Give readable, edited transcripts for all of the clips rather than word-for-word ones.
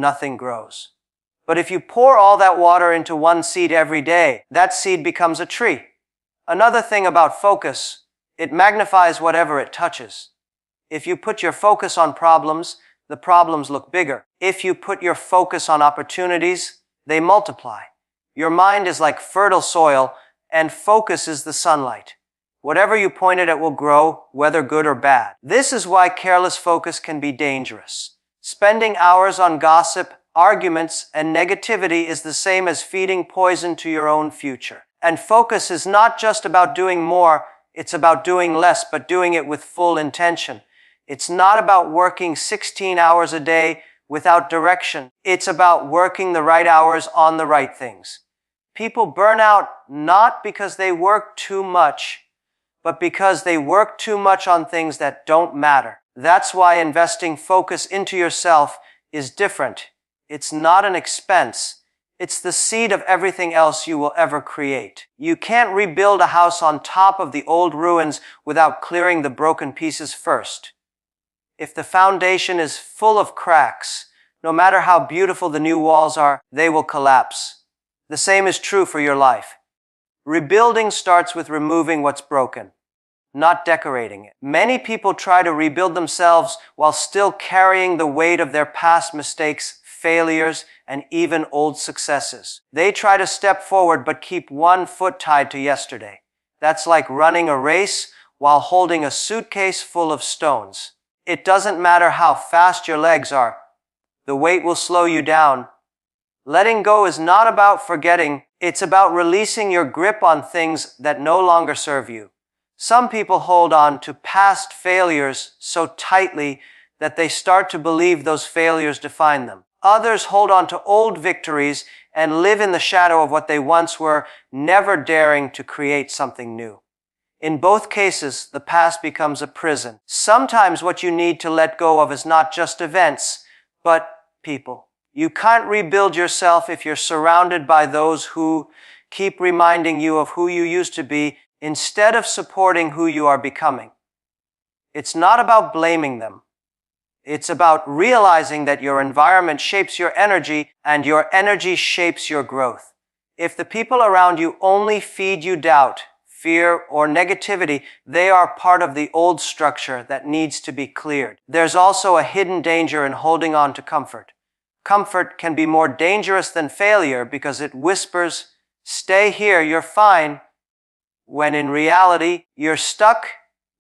nothing grows. But if you pour all that water into one seed every day, that seed becomes a tree. Another thing about focus, it magnifies whatever it touches. If you put your focus on problems, the problems look bigger. If you put your focus on opportunities, they multiply. Your mind is like fertile soil, and focus is the sunlight. Whatever you point it at will grow, whether good or bad. This is why careless focus can be dangerous. Spending hours on gossip, arguments, and negativity is the same as feeding poison to your own future. And focus is not just about doing more, it's about doing less, but doing it with full intention. It's not about working 16 hours a day without direction. It's about working the right hours on the right things. People burn out not because they work too much, but because they work too much on things that don't matter. That's why investing focus into yourself is different. It's not an expense. It's the seed of everything else you will ever create. You can't rebuild a house on top of the old ruins without clearing the broken pieces first. If the foundation is full of cracks, no matter how beautiful the new walls are, they will collapse. The same is true for your life. Rebuilding starts with removing what's broken, not decorating it. Many people try to rebuild themselves while still carrying the weight of their past mistakes, failures, and even old successes. They try to step forward but keep one foot tied to yesterday. That's like running a race while holding a suitcase full of stones. It doesn't matter how fast your legs are. The weight will slow you down. Letting go is not about forgetting. It's about releasing your grip on things that no longer serve you. Some people hold on to past failures so tightly that they start to believe those failures define them. Others hold on to old victories and live in the shadow of what they once were, never daring to create something new. In both cases, the past becomes a prison. Sometimes what you need to let go of is not just events, but people. You can't rebuild yourself if you're surrounded by those who keep reminding you of who you used to be instead of supporting who you are becoming. It's not about blaming them. It's about realizing that your environment shapes your energy and your energy shapes your growth. If the people around you only feed you doubt, fear, or negativity, they are part of the old structure that needs to be cleared. There's also a hidden danger in holding on to comfort. Comfort can be more dangerous than failure because it whispers, "Stay here, you're fine," when in reality, you're stuck.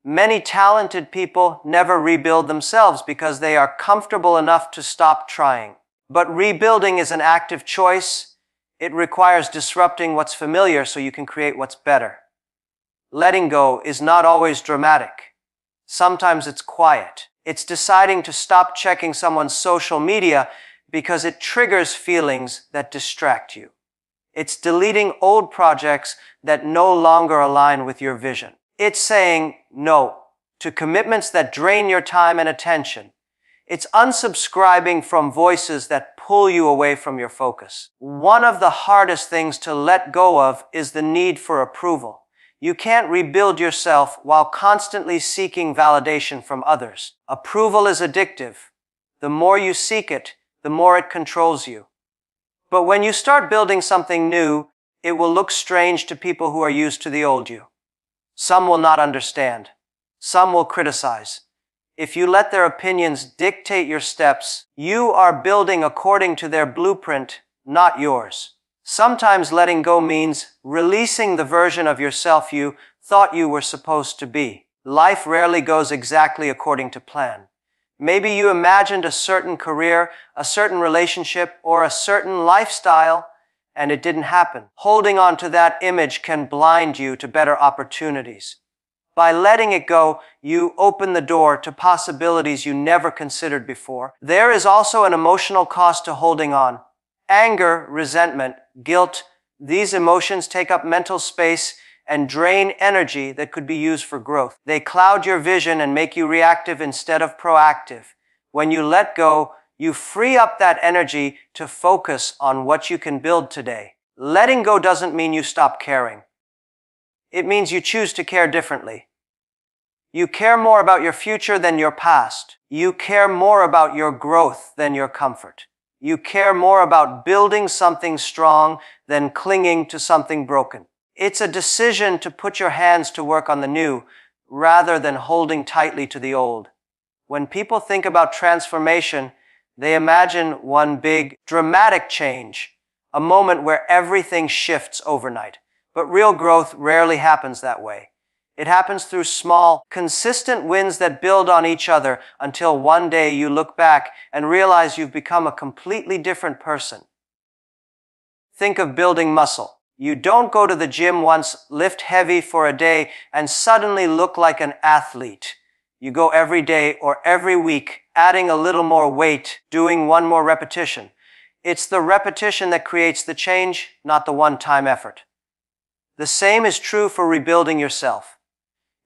Many talented people never rebuild themselves because they are comfortable enough to stop trying. But rebuilding is an active choice. It requires disrupting what's familiar so you can create what's better. Letting go is not always dramatic. Sometimes it's quiet. It's deciding to stop checking someone's social media because it triggers feelings that distract you. It's deleting old projects that no longer align with your vision. It's saying no to commitments that drain your time and attention. It's unsubscribing from voices that pull you away from your focus. One of the hardest things to let go of is the need for approval. You can't rebuild yourself while constantly seeking validation from others. Approval is addictive. The more you seek it, the more it controls you. But when you start building something new, it will look strange to people who are used to the old you. Some will not understand. Some will criticize. If you let their opinions dictate your steps, you are building according to their blueprint, not yours. Sometimes letting go means releasing the version of yourself you thought you were supposed to be. Life rarely goes exactly according to plan. Maybe you imagined a certain career, a certain relationship, or a certain lifestyle, and it didn't happen. Holding on to that image can blind you to better opportunities. By letting it go, you open the door to possibilities you never considered before. There is also an emotional cost to holding on. Anger, resentment, guilt, these emotions take up mental space and drain energy that could be used for growth. They cloud your vision and make you reactive instead of proactive. When you let go, you free up that energy to focus on what you can build today. Letting go doesn't mean you stop caring. It means you choose to care differently. You care more about your future than your past. You care more about your growth than your comfort. You care more about building something strong than clinging to something broken. It's a decision to put your hands to work on the new rather than holding tightly to the old. When people think about transformation, they imagine one big, dramatic change, a moment where everything shifts overnight. But real growth rarely happens that way. It happens through small, consistent wins that build on each other until one day you look back and realize you've become a completely different person. Think of building muscle. You don't go to the gym once, lift heavy for a day, and suddenly look like an athlete. You go every day or every week, adding a little more weight, doing one more repetition. It's the repetition that creates the change, not the one-time effort. The same is true for rebuilding yourself.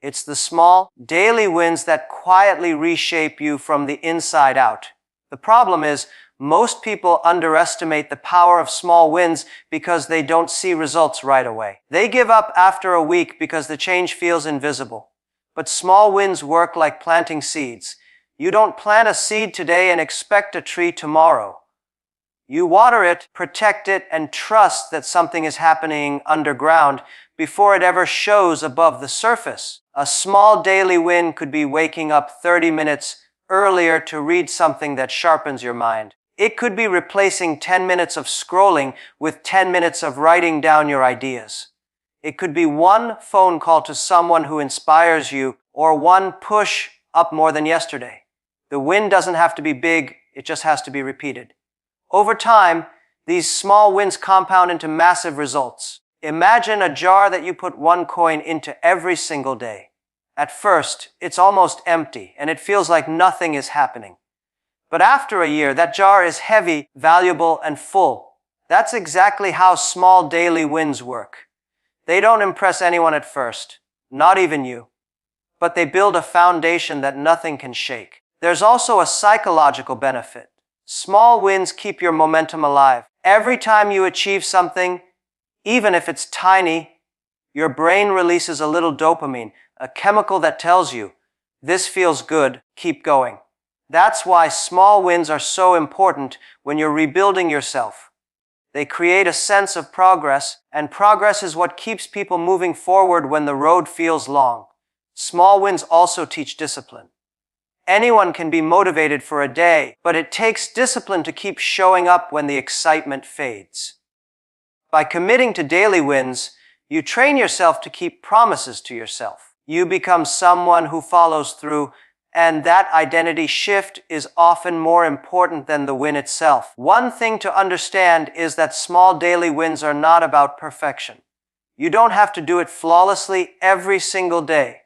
It's the small, daily wins that quietly reshape you from the inside out. The problem is, most people underestimate the power of small wins because they don't see results right away. They give up after a week because the change feels invisible. But small wins work like planting seeds. You don't plant a seed today and expect a tree tomorrow. You water it, protect it, and trust that something is happening underground before it ever shows above the surface. A small daily win could be waking up 30 minutes earlier to read something that sharpens your mind. It could be replacing 10 minutes of scrolling with 10 minutes of writing down your ideas. It could be one phone call to someone who inspires you or one push up more than yesterday. The win doesn't have to be big, it just has to be repeated. Over time, these small wins compound into massive results. Imagine a jar that you put one coin into every single day. At first, it's almost empty and it feels like nothing is happening. But after a year, that jar is heavy, valuable, and full. That's exactly how small daily wins work. They don't impress anyone at first, not even you. But they build a foundation that nothing can shake. There's also a psychological benefit. Small wins keep your momentum alive. Every time you achieve something, even if it's tiny, your brain releases a little dopamine, a chemical that tells you, this feels good, keep going. That's why small wins are so important when you're rebuilding yourself. They create a sense of progress, and progress is what keeps people moving forward when the road feels long. Small wins also teach discipline. Anyone can be motivated for a day, but it takes discipline to keep showing up when the excitement fades. By committing to daily wins, you train yourself to keep promises to yourself. You become someone who follows through, and that identity shift is often more important than the win itself. One thing to understand is that small daily wins are not about perfection. You don't have to do it flawlessly every single day.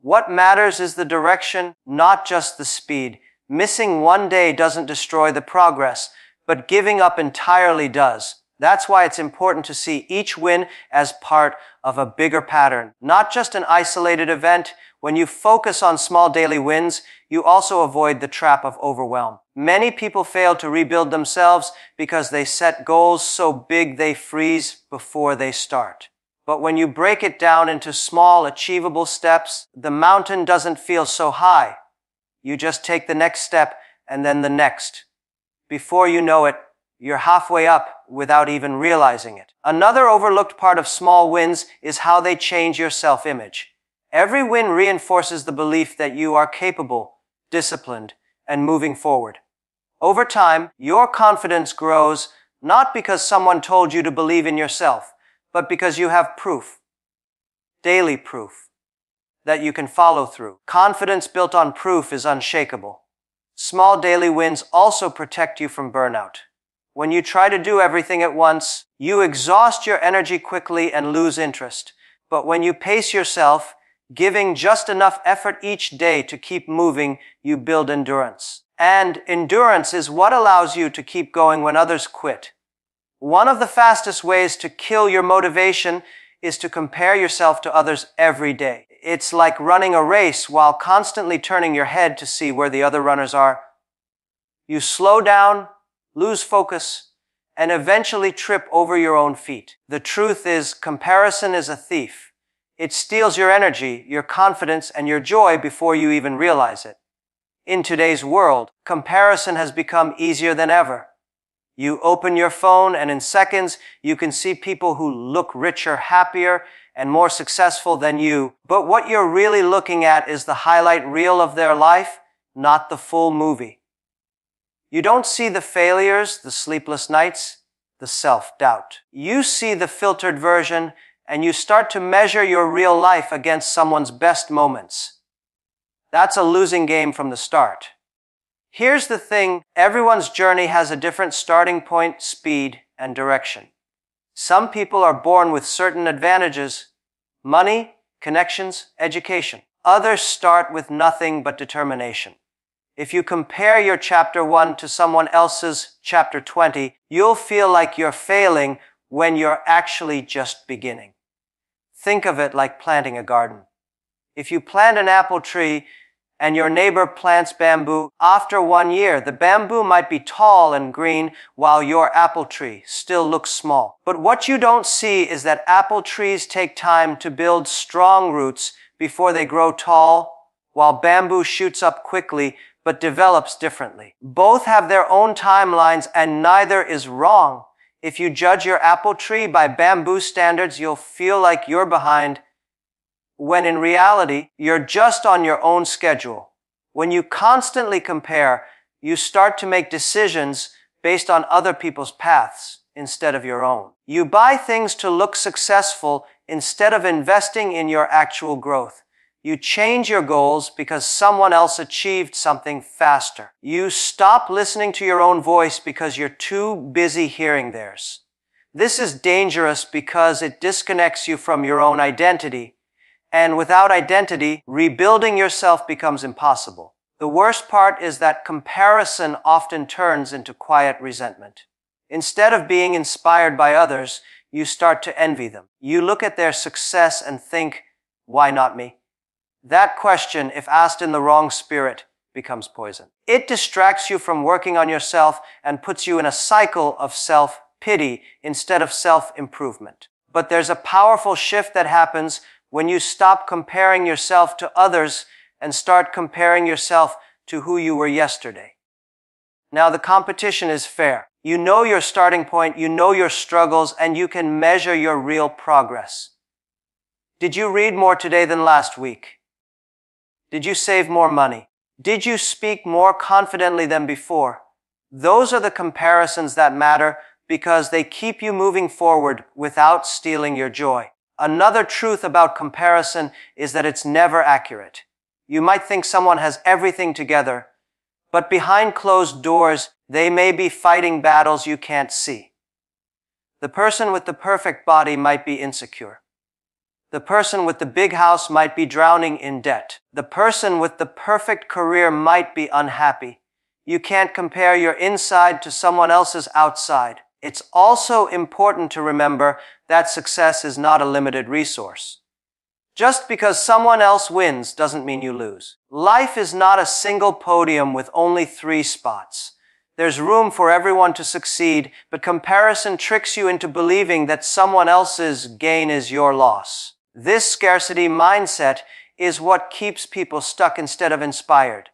What matters is the direction, not just the speed. Missing one day doesn't destroy the progress, but giving up entirely does. That's why it's important to see each win as part of a bigger pattern, not just an isolated event. When you focus on small daily wins, you also avoid the trap of overwhelm. Many people fail to rebuild themselves because they set goals so big they freeze before they start. But when you break it down into small, achievable steps, the mountain doesn't feel so high. You just take the next step and then the next. Before you know it, you're halfway up without even realizing it. Another overlooked part of small wins is how they change your self-image. Every win reinforces the belief that you are capable, disciplined, and moving forward. Over time, your confidence grows not because someone told you to believe in yourself, but because you have proof, daily proof, that you can follow through. Confidence built on proof is unshakable. Small daily wins also protect you from burnout. When you try to do everything at once, you exhaust your energy quickly and lose interest. But when you pace yourself, giving just enough effort each day to keep moving, you build endurance. And endurance is what allows you to keep going when others quit. One of the fastest ways to kill your motivation is to compare yourself to others every day. It's like running a race while constantly turning your head to see where the other runners are. You slow down, lose focus, and eventually trip over your own feet. The truth is, comparison is a thief. It steals your energy, your confidence, and your joy before you even realize it. In today's world, comparison has become easier than ever. You open your phone and in seconds, you can see people who look richer, happier, and more successful than you. But what you're really looking at is the highlight reel of their life, not the full movie. You don't see the failures, the sleepless nights, the self-doubt. You see the filtered version, and you start to measure your real life against someone's best moments. That's a losing game from the start. Here's the thing, everyone's journey has a different starting point, speed, and direction. Some people are born with certain advantages: money, connections, education. Others start with nothing but determination. If you compare your chapter 1 to someone else's chapter 20, you'll feel like you're failing when you're actually just beginning. Think of it like planting a garden. If you plant an apple tree and your neighbor plants bamboo, after 1 year, the bamboo might be tall and green while your apple tree still looks small. But what you don't see is that apple trees take time to build strong roots before they grow tall, while bamboo shoots up quickly but develops differently. Both have their own timelines and neither is wrong. If you judge your apple tree by bamboo standards, you'll feel like you're behind, when in reality, you're just on your own schedule. When you constantly compare, you start to make decisions based on other people's paths instead of your own. You buy things to look successful instead of investing in your actual growth. You change your goals because someone else achieved something faster. You stop listening to your own voice because you're too busy hearing theirs. This is dangerous because it disconnects you from your own identity. And without identity, rebuilding yourself becomes impossible. The worst part is that comparison often turns into quiet resentment. Instead of being inspired by others, you start to envy them. You look at their success and think, why not me? That question, if asked in the wrong spirit, becomes poison. It distracts you from working on yourself and puts you in a cycle of self-pity instead of self-improvement. But there's a powerful shift that happens when you stop comparing yourself to others and start comparing yourself to who you were yesterday. Now, the competition is fair. You know your starting point, you know your struggles, and you can measure your real progress. Did you read more today than last week? Did you save more money? Did you speak more confidently than before? Those are the comparisons that matter because they keep you moving forward without stealing your joy. Another truth about comparison is that it's never accurate. You might think someone has everything together, but behind closed doors, they may be fighting battles you can't see. The person with the perfect body might be insecure. The person with the big house might be drowning in debt. The person with the perfect career might be unhappy. You can't compare your inside to someone else's outside. It's also important to remember that success is not a limited resource. Just because someone else wins doesn't mean you lose. Life is not a single podium with only 3 spots. There's room for everyone to succeed, but comparison tricks you into believing that someone else's gain is your loss. This scarcity mindset is what keeps people stuck instead of inspired.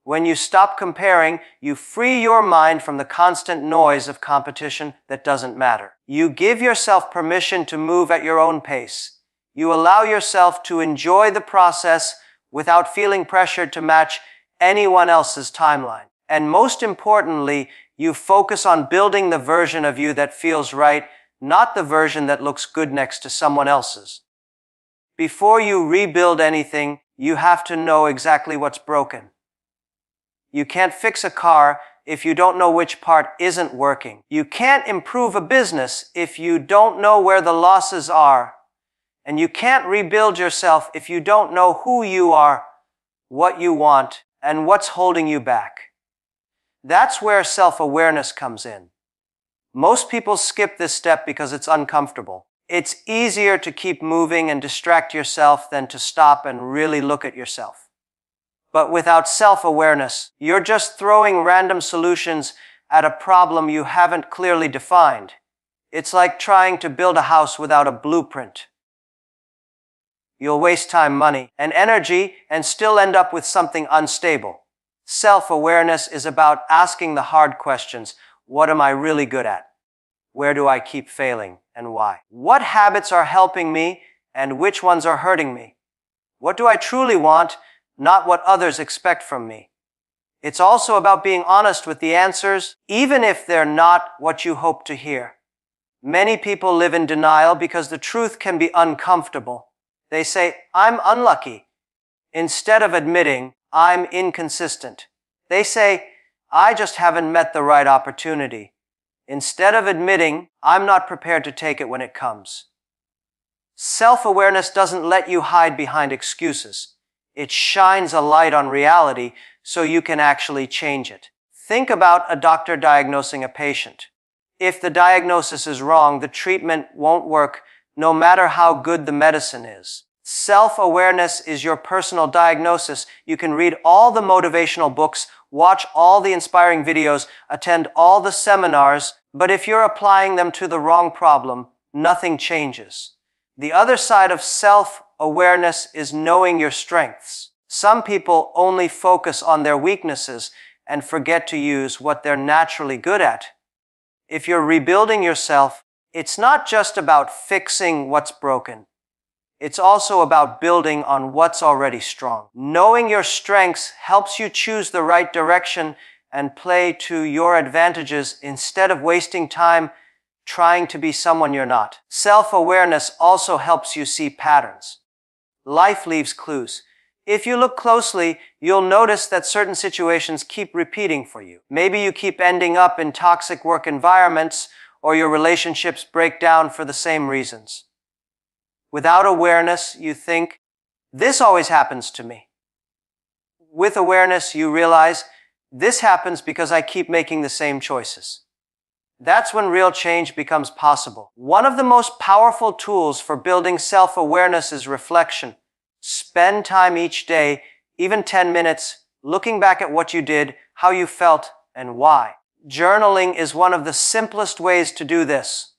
When you stop comparing, you free your mind from the constant noise of competition that doesn't matter. You give yourself permission to move at your own pace. You allow yourself to enjoy the process without feeling pressured to match anyone else's timeline. And most importantly, you focus on building the version of you that feels right, not the version that looks good next to someone else's. Before you rebuild anything, you have to know exactly what's broken. You can't fix a car if you don't know which part isn't working. You can't improve a business if you don't know where the losses are. And you can't rebuild yourself if you don't know who you are, what you want, and what's holding you back. That's where self-awareness comes in. Most people skip this step because it's uncomfortable. It's easier to keep moving and distract yourself than to stop and really look at yourself. But without self-awareness, you're just throwing random solutions at a problem you haven't clearly defined. It's like trying to build a house without a blueprint. You'll waste time, money, and energy and still end up with something unstable. Self-awareness is about asking the hard questions. What am I really good at? Where do I keep failing and why? What habits are helping me and which ones are hurting me? What do I truly want, not what others expect from me? It's also about being honest with the answers, even if they're not what you hope to hear. Many people live in denial because the truth can be uncomfortable. They say, I'm unlucky, instead of admitting, I'm inconsistent. They say, I just haven't met the right opportunity, instead of admitting, I'm not prepared to take it when it comes. Self-awareness doesn't let you hide behind excuses. It shines a light on reality so you can actually change it. Think about a doctor diagnosing a patient. If the diagnosis is wrong, the treatment won't work no matter how good the medicine is. Self-awareness is your personal diagnosis. You can read all the motivational books, watch all the inspiring videos, attend all the seminars, but if you're applying them to the wrong problem, nothing changes. The other side of self-awareness is knowing your strengths. Some people only focus on their weaknesses and forget to use what they're naturally good at. If you're rebuilding yourself, it's not just about fixing what's broken. It's also about building on what's already strong. Knowing your strengths helps you choose the right direction and play to your advantages instead of wasting time trying to be someone you're not. Self-awareness also helps you see patterns. Life leaves clues. If you look closely, you'll notice that certain situations keep repeating for you. Maybe you keep ending up in toxic work environments, or your relationships break down for the same reasons. Without awareness, you think, this always happens to me. With awareness, you realize, this happens because I keep making the same choices. That's when real change becomes possible. One of the most powerful tools for building self-awareness is reflection. Spend time each day, even 10 minutes, looking back at what you did, how you felt, and why. Journaling is one of the simplest ways to do this.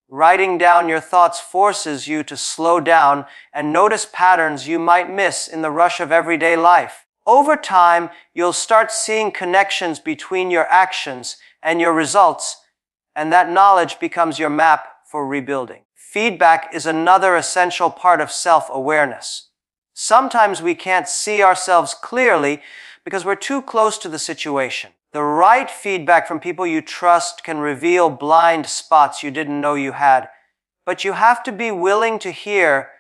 Writing down your thoughts forces you to slow down and notice patterns you might miss in the rush of everyday life. Over time, you'll start seeing connections between your actions and your results, and that knowledge becomes your map for rebuilding. Feedback is another essential part of self-awareness. Sometimes we can't see ourselves clearly because we're too close to the situation. The right feedback from people you trust can reveal blind spots you didn't know you had, but you have to be willing to hear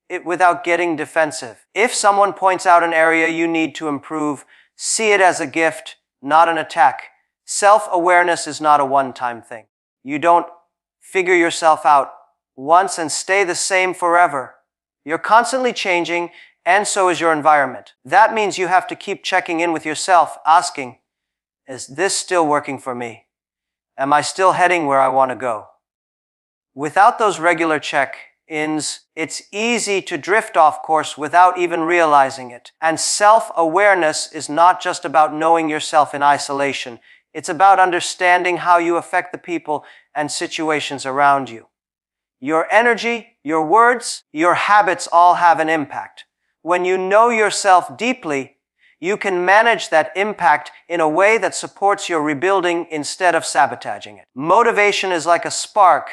it without getting defensive. If someone points out an area you need to improve, see it as a gift, not an attack. Self-awareness is not a one-time thing. You don't figure yourself out once and stay the same forever. You're constantly changing, and so is your environment. That means you have to keep checking in with yourself, asking, is this still working for me? Am I still heading where I want to go? Without those regular check-ins, it's easy to drift off course without even realizing it. And self-awareness is not just about knowing yourself in isolation. It's about understanding how you affect the people and situations around you. Your energy, your words, your habits all have an impact. When you know yourself deeply, you can manage that impact in a way that supports your rebuilding instead of sabotaging it. Motivation is like a spark.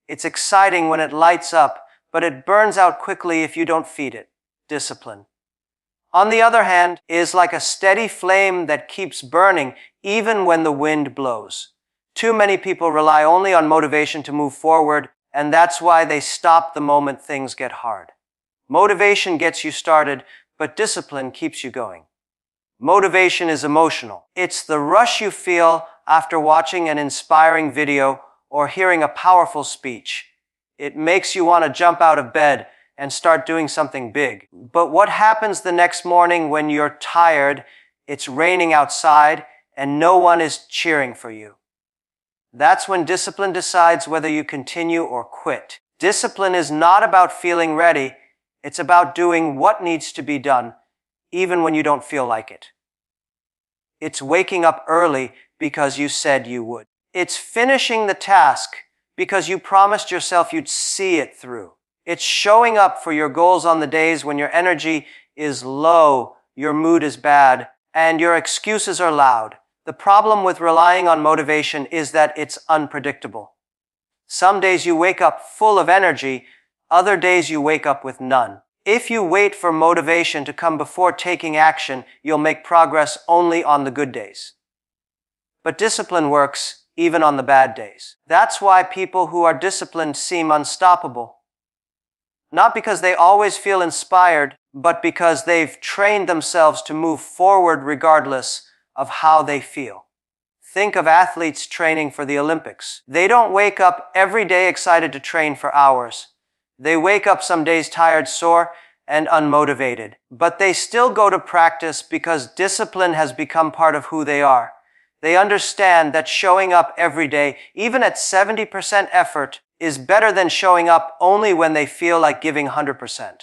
It's exciting when it lights up, but it burns out quickly if you don't feed it. Discipline, on the other hand, is like a steady flame that keeps burning even when the wind blows. Too many people rely only on motivation to move forward, and that's why they stop the moment things get hard. Motivation gets you started, but discipline keeps you going. Motivation is emotional. It's the rush you feel after watching an inspiring video or hearing a powerful speech. It makes you want to jump out of bed and start doing something big. But what happens the next morning when you're tired, it's raining outside, and no one is cheering for you? That's when discipline decides whether you continue or quit. Discipline is not about feeling ready. It's about doing what needs to be done, even when you don't feel like it. It's waking up early because you said you would. It's finishing the task because you promised yourself you'd see it through. It's showing up for your goals on the days when your energy is low, your mood is bad, and your excuses are loud. The problem with relying on motivation is that it's unpredictable. Some days you wake up full of energy, other days you wake up with none. If you wait for motivation to come before taking action, you'll make progress only on the good days. But discipline works even on the bad days. That's why people who are disciplined seem unstoppable. Not because they always feel inspired, but because they've trained themselves to move forward regardless of how they feel. Think of athletes training for the Olympics. They don't wake up every day excited to train for hours. They wake up some days tired, sore, and unmotivated. But they still go to practice because discipline has become part of who they are. They understand that showing up every day, even at 70% effort, is better than showing up only when they feel like giving 100%.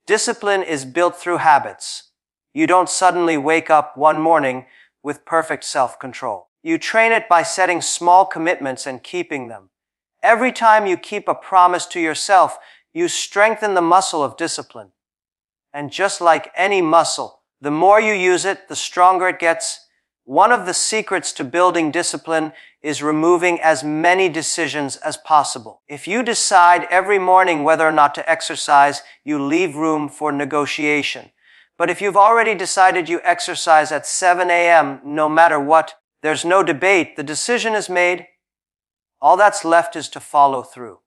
Discipline is built through habits. You don't suddenly wake up one morning with perfect self-control. You train it by setting small commitments and keeping them. Every time you keep a promise to yourself, you strengthen the muscle of discipline. And just like any muscle, the more you use it, the stronger it gets. One of the secrets to building discipline is removing as many decisions as possible. If you decide every morning whether or not to exercise, you leave room for negotiation. But if you've already decided you exercise at 7 a.m., no matter what, there's no debate, the decision is made. All that's left is to follow through.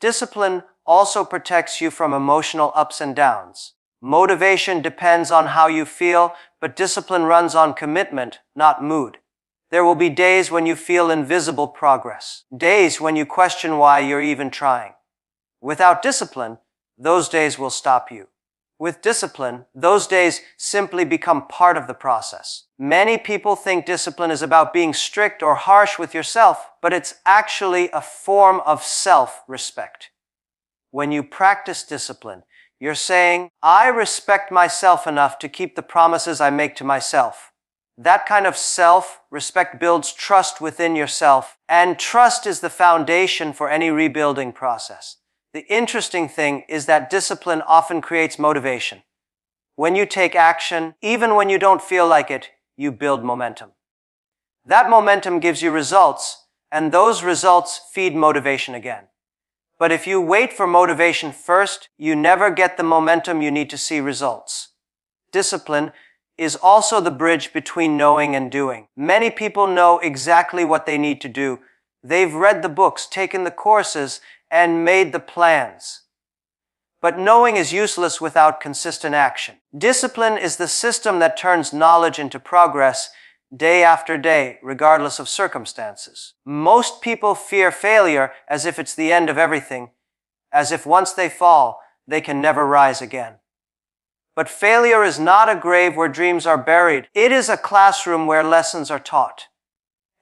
Discipline also protects you from emotional ups and downs. Motivation depends on how you feel, but discipline runs on commitment, not mood. There will be days when you feel invisible progress, days when you question why you're even trying. Without discipline, those days will stop you. With discipline, those days simply become part of the process. Many people think discipline is about being strict or harsh with yourself, but it's actually a form of self-respect. When you practice discipline, you're saying, I respect myself enough to keep the promises I make to myself. That kind of self-respect builds trust within yourself, and trust is the foundation for any rebuilding process. The interesting thing is that discipline often creates motivation. When you take action, even when you don't feel like it, you build momentum. That momentum gives you results, and those results feed motivation again. But if you wait for motivation first, you never get the momentum you need to see results. Discipline is also the bridge between knowing and doing. Many people know exactly what they need to do. They've read the books, taken the courses, and made the plans. But knowing is useless without consistent action. Discipline is the system that turns knowledge into progress day after day, regardless of circumstances. Most people fear failure as if it's the end of everything, as if once they fall, they can never rise again. But failure is not a grave where dreams are buried. It is a classroom where lessons are taught.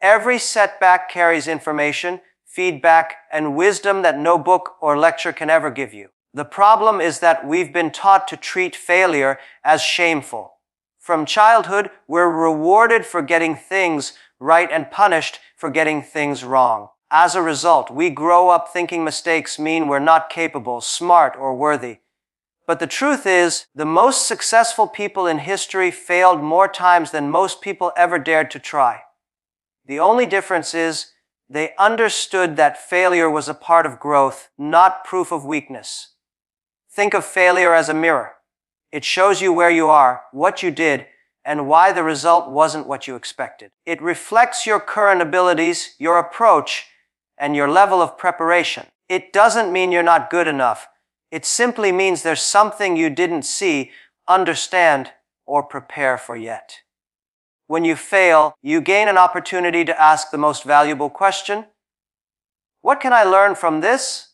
Every setback carries information, feedback, and wisdom that no book or lecture can ever give you. The problem is that we've been taught to treat failure as shameful. From childhood, we're rewarded for getting things right and punished for getting things wrong. As a result, we grow up thinking mistakes mean we're not capable, smart, or worthy. But the truth is, the most successful people in history failed more times than most people ever dared to try. The only difference is they understood that failure was a part of growth, not proof of weakness. Think of failure as a mirror. It shows you where you are, what you did, and why the result wasn't what you expected. It reflects your current abilities, your approach, and your level of preparation. It doesn't mean you're not good enough. It simply means there's something you didn't see, understand, or prepare for yet. When you fail, you gain an opportunity to ask the most valuable question. What can I learn from this?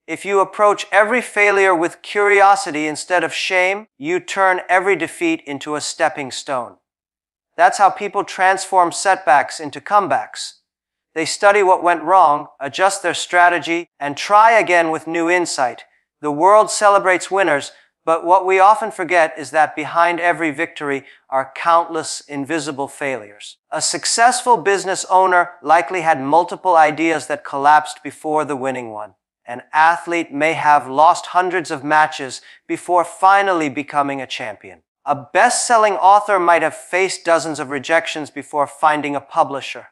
If you approach every failure with curiosity instead of shame, you turn every defeat into a stepping stone. That's how people transform setbacks into comebacks. They study what went wrong, adjust their strategy, and try again with new insight. The world celebrates winners, but what we often forget is that behind every victory are countless invisible failures. A successful business owner likely had multiple ideas that collapsed before the winning one. An athlete may have lost hundreds of matches before finally becoming a champion. A best-selling author might have faced dozens of rejections before finding a publisher.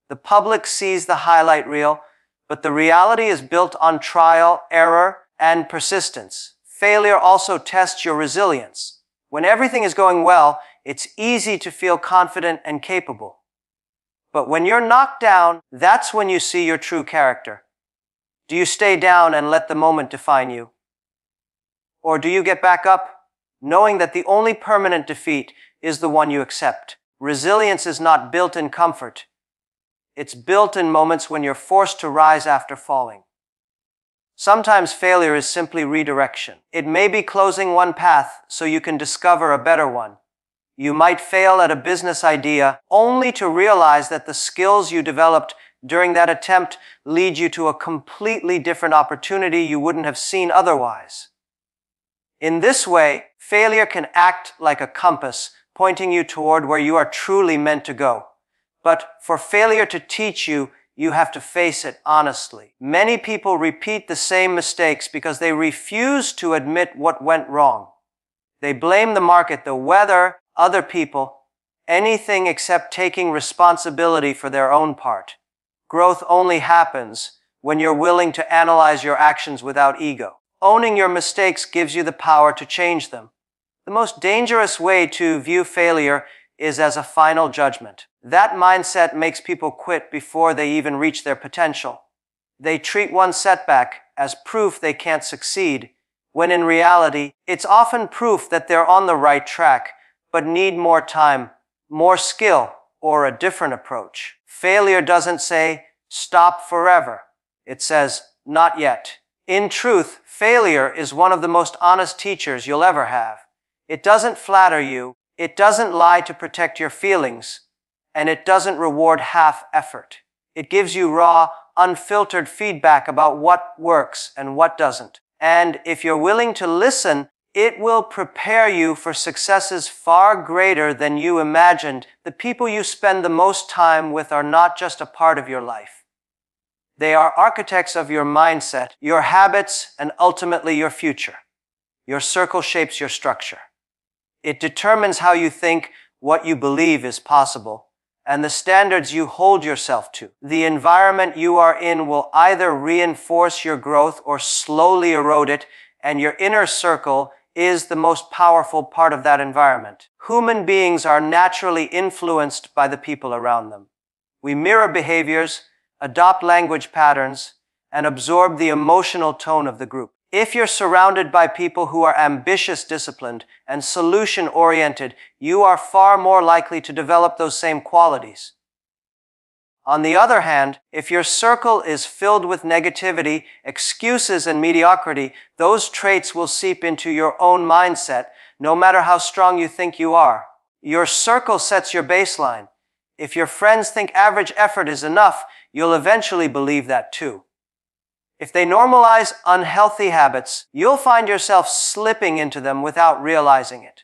The public sees the highlight reel, but the reality is built on trial, error, and persistence. Failure also tests your resilience. When everything is going well, it's easy to feel confident and capable. But when you're knocked down, that's when you see your true character. Do you stay down and let the moment define you? Or do you get back up, knowing that the only permanent defeat is the one you accept? Resilience is not built in comfort. It's built in moments when you're forced to rise after falling. Sometimes failure is simply redirection. It may be closing one path so you can discover a better one. You might fail at a business idea only to realize that the skills you developed during that attempt lead you to a completely different opportunity you wouldn't have seen otherwise. In this way, failure can act like a compass, pointing you toward where you are truly meant to go. But for failure to teach you, you have to face it honestly. Many people repeat the same mistakes because they refuse to admit what went wrong. They blame the market, the weather, other people, anything except taking responsibility for their own part. Growth only happens when you're willing to analyze your actions without ego. Owning your mistakes gives you the power to change them. The most dangerous way to view failure is as a final judgment. That mindset makes people quit before they even reach their potential. They treat one setback as proof they can't succeed, when in reality, it's often proof that they're on the right track, but need more time, more skill, or a different approach. Failure doesn't say, stop forever. It says, not yet. In truth, failure is one of the most honest teachers you'll ever have. It doesn't flatter you, it doesn't lie to protect your feelings, and it doesn't reward half effort. It gives you raw, unfiltered feedback about what works and what doesn't. And if you're willing to listen, it will prepare you for successes far greater than you imagined. The people you spend the most time with are not just a part of your life. They are architects of your mindset, your habits, and ultimately your future. Your circle shapes your structure. It determines how you think, what you believe is possible, and the standards you hold yourself to. The environment you are in will either reinforce your growth or slowly erode it, and your inner circle is the most powerful part of that environment. Human beings are naturally influenced by the people around them. We mirror behaviors, adopt language patterns, and absorb the emotional tone of the group. If you're surrounded by people who are ambitious, disciplined, and solution-oriented, you are far more likely to develop those same qualities. On the other hand, if your circle is filled with negativity, excuses, and mediocrity, those traits will seep into your own mindset, no matter how strong you think you are. Your circle sets your baseline. If your friends think average effort is enough, you'll eventually believe that too. If they normalize unhealthy habits, you'll find yourself slipping into them without realizing it.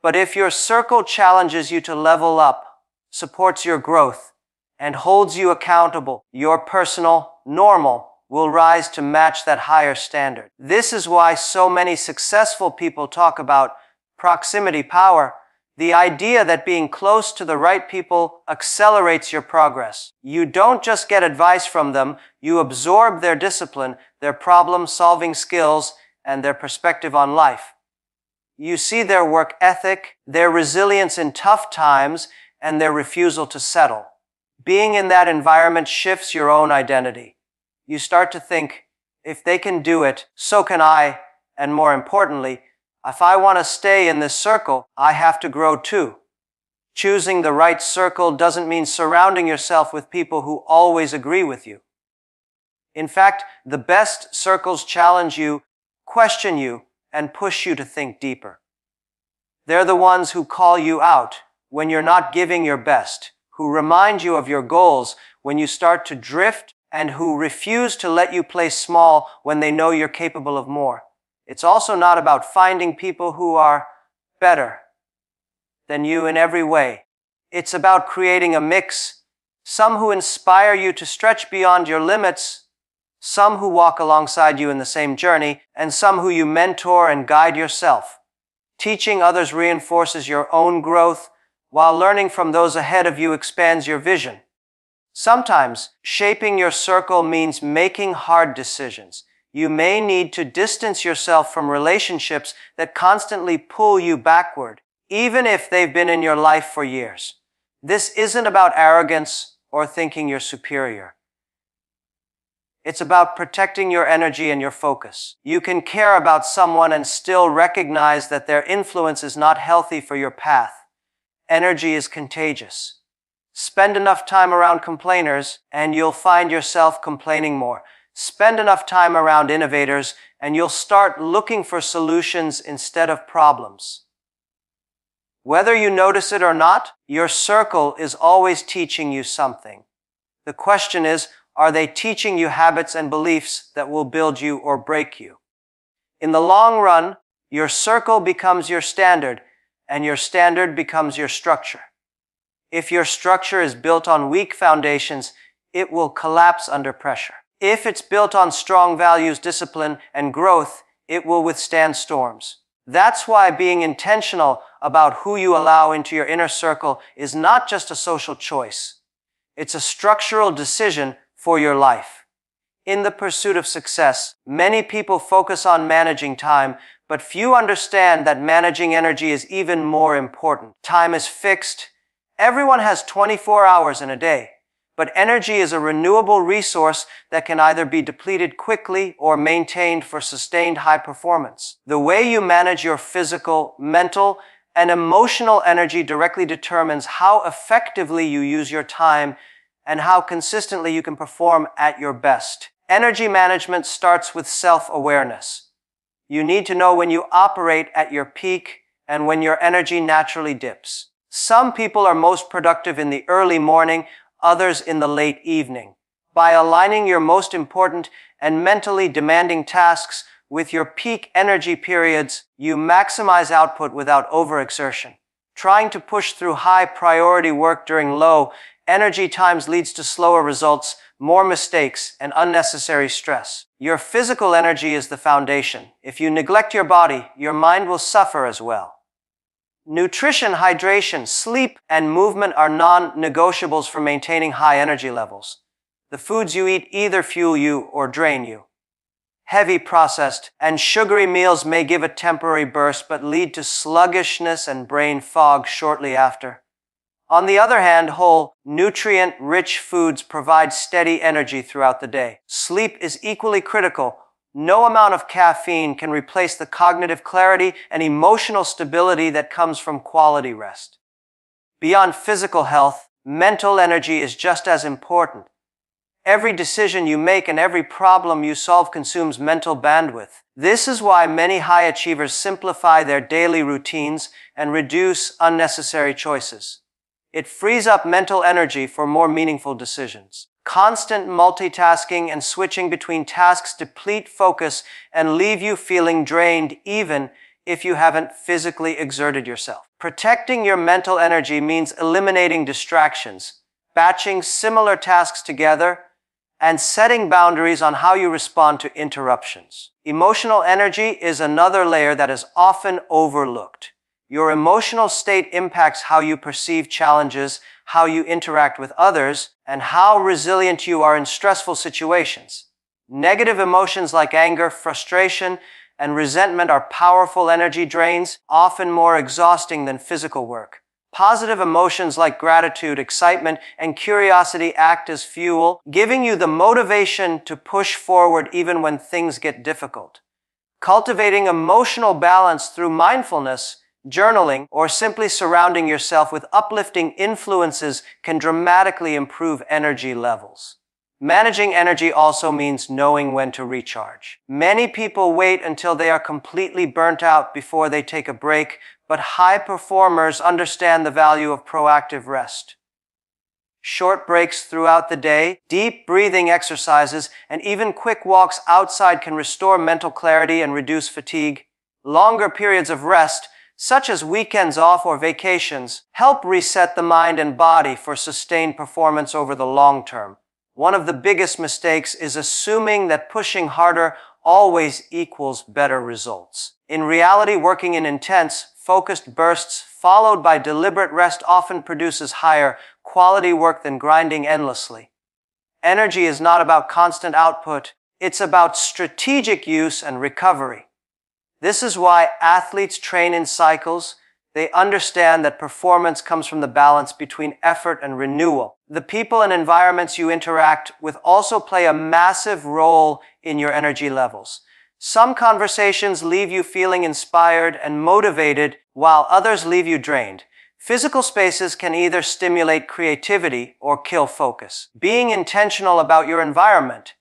But if your circle challenges you to level up, supports your growth, and holds you accountable, your personal normal will rise to match that higher standard. This is why so many successful people talk about proximity power, the idea that being close to the right people accelerates your progress. You don't just get advice from them, you absorb their discipline, their problem-solving skills, and their perspective on life. You see their work ethic, their resilience in tough times, and their refusal to settle. Being in that environment shifts your own identity. You start to think, if they can do it, so can I, and more importantly, if I want to stay in this circle, I have to grow too. Choosing the right circle doesn't mean surrounding yourself with people who always agree with you. In fact, the best circles challenge you, question you, and push you to think deeper. They're the ones who call you out when you're not giving your best, who remind you of your goals when you start to drift, and who refuse to let you play small when they know you're capable of more. It's also not about finding people who are better than you in every way. It's about creating a mix, some who inspire you to stretch beyond your limits, some who walk alongside you in the same journey, and some who you mentor and guide yourself. Teaching others reinforces your own growth, while learning from those ahead of you expands your vision. Sometimes, shaping your circle means making hard decisions. You may need to distance yourself from relationships that constantly pull you backward, even if they've been in your life for years. This isn't about arrogance or thinking you're superior. It's about protecting your energy and your focus. You can care about someone and still recognize that their influence is not healthy for your path. Energy is contagious. Spend enough time around complainers, and you'll find yourself complaining more. Spend enough time around innovators, and you'll start looking for solutions instead of problems. Whether you notice it or not, your circle is always teaching you something. The question is, are they teaching you habits and beliefs that will build you or break you? In the long run, your circle becomes your standard, and your standard becomes your structure. If your structure is built on weak foundations, it will collapse under pressure. If it's built on strong values, discipline, and growth, it will withstand storms. That's why being intentional about who you allow into your inner circle is not just a social choice. It's a structural decision for your life. In the pursuit of success, many people focus on managing time, but few understand that managing energy is even more important. Time is fixed. Everyone has 24 hours in a day, but energy is a renewable resource that can either be depleted quickly or maintained for sustained high performance. The way you manage your physical, mental, and emotional energy directly determines how effectively you use your time and how consistently you can perform at your best. Energy management starts with self-awareness. You need to know when you operate at your peak and when your energy naturally dips. Some people are most productive in the early morning, others in the late evening. By aligning your most important and mentally demanding tasks with your peak energy periods, you maximize output without overexertion. Trying to push through high priority work during low energy times leads to slower results, more mistakes, and unnecessary stress. Your physical energy is the foundation. If you neglect your body, your mind will suffer as well. Nutrition, hydration, sleep, and movement are non-negotiables for maintaining high energy levels. The foods you eat either fuel you or drain you. Heavy processed and sugary meals may give a temporary burst but lead to sluggishness and brain fog shortly after. On the other hand, whole, nutrient-rich foods provide steady energy throughout the day. Sleep is equally critical. No amount of caffeine can replace the cognitive clarity and emotional stability that comes from quality rest. Beyond physical health, mental energy is just as important. Every decision you make and every problem you solve consumes mental bandwidth. This is why many high achievers simplify their daily routines and reduce unnecessary choices. It frees up mental energy for more meaningful decisions. Constant multitasking and switching between tasks deplete focus and leave you feeling drained even if you haven't physically exerted yourself. Protecting your mental energy means eliminating distractions, batching similar tasks together, and setting boundaries on how you respond to interruptions. Emotional energy is another layer that is often overlooked. Your emotional state impacts how you perceive challenges, how you interact with others, and how resilient you are in stressful situations. Negative emotions like anger, frustration, and resentment are powerful energy drains, often more exhausting than physical work. Positive emotions like gratitude, excitement, and curiosity act as fuel, giving you the motivation to push forward even when things get difficult. Cultivating emotional balance through mindfulness, journaling, or simply surrounding yourself with uplifting influences can dramatically improve energy levels. Managing energy also means knowing when to recharge. Many people wait until they are completely burnt out before they take a break, but high performers understand the value of proactive rest. Short breaks throughout the day, deep breathing exercises, and even quick walks outside can restore mental clarity and reduce fatigue. Longer periods of rest, such as weekends off or vacations, help reset the mind and body for sustained performance over the long term. One of the biggest mistakes is assuming that pushing harder always equals better results. In reality, working in intense, focused bursts followed by deliberate rest often produces higher quality work than grinding endlessly. Energy is not about constant output, it's about strategic use and recovery. This is why athletes train in cycles. They understand that performance comes from the balance between effort and renewal. The people and environments you interact with also play a massive role in your energy levels. Some conversations leave you feeling inspired and motivated, while others leave you drained. Physical spaces can either stimulate creativity or kill focus. Being intentional about your environment,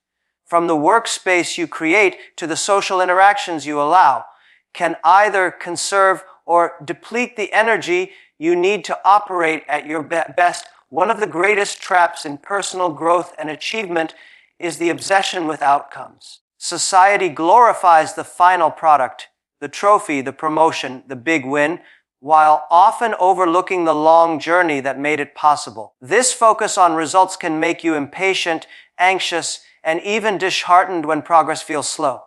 from the workspace you create to the social interactions you allow, can either conserve or deplete the energy you need to operate at your best. One of the greatest traps in personal growth and achievement is the obsession with outcomes. Society glorifies the final product, the trophy, the promotion, the big win, while often overlooking the long journey that made it possible. This focus on results can make you impatient, anxious, and even disheartened when progress feels slow.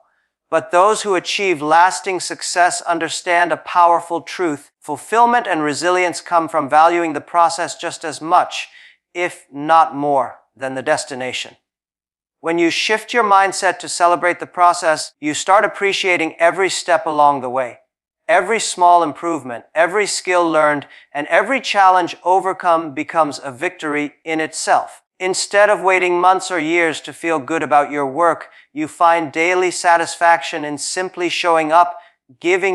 But those who achieve lasting success understand a powerful truth. Fulfillment and resilience come from valuing the process just as much, if not more, than the destination. When you shift your mindset to celebrate the process, you start appreciating every step along the way. Every small improvement, every skill learned, and every challenge overcome becomes a victory in itself. Instead of waiting months or years to feel good about your work, you find daily satisfaction in simply showing up, giving